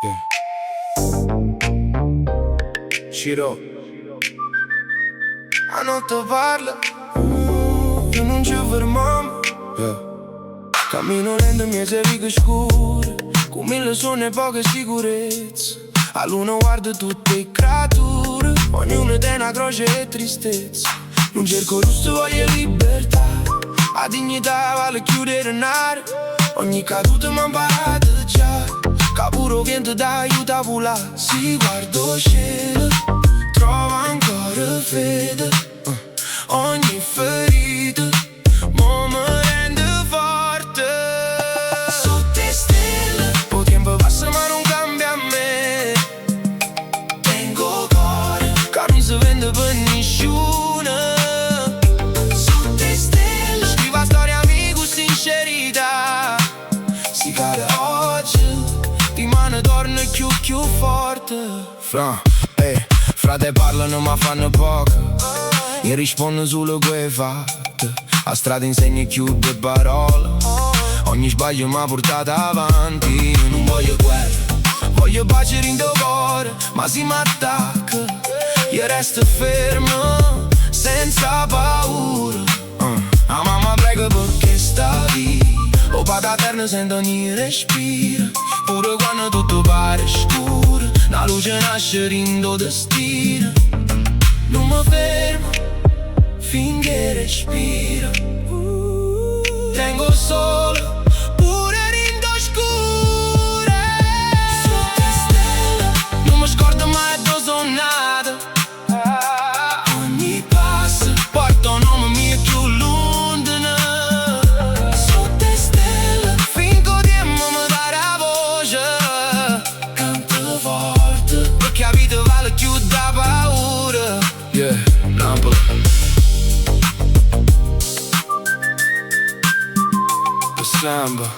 Yeah. Ciro. A notte parla, io non ci fermiamo. Cammino lento, miei righe scure, con mille suoni e poche sicurezze. A luna guardo tutte le creature, ognuno è una croce e tristezza. Non cerco lusso, voglio libertà. La dignità vale chiudere il nare. Ogni caduta mi ha imparato già, che pure vento d'aiuta a volare. Si guardo cielo, trovo ancora fede. Ogni ferita mo mi rende forte. Sotto le stelle, o tempo passa ma non cambia a me. Tengo cuore, che non si vende per nessuno. Sotto le stelle, scrivo la storia amico sincerità. Si cade oggi, rimane torna più forte. Frate parlano ma fanno poco. Io rispondo solo quelle fatte. A strada insegna chiude parole. Ogni sbaglio mi ha portato avanti. Io non voglio guerra, voglio pace in tuo cuore. Ma se mi attacca, io resto fermo, senza paura. La mamma prega perché sta via. O pada terra sento ogni respiro. Pure quando tutto pare scuro, la luce nasce rindo destino. Non mi fermo finché respiro. Tengo solo pure rindo scure. Sotto le stelle non mi scordo mai dove sono nato. Ogni passo porta un nome mio più lontano. Sotto le stelle finché Dio mi dà la voce. Canto forte perché la vita vale più da paura. Yeah, Napoli. Samba.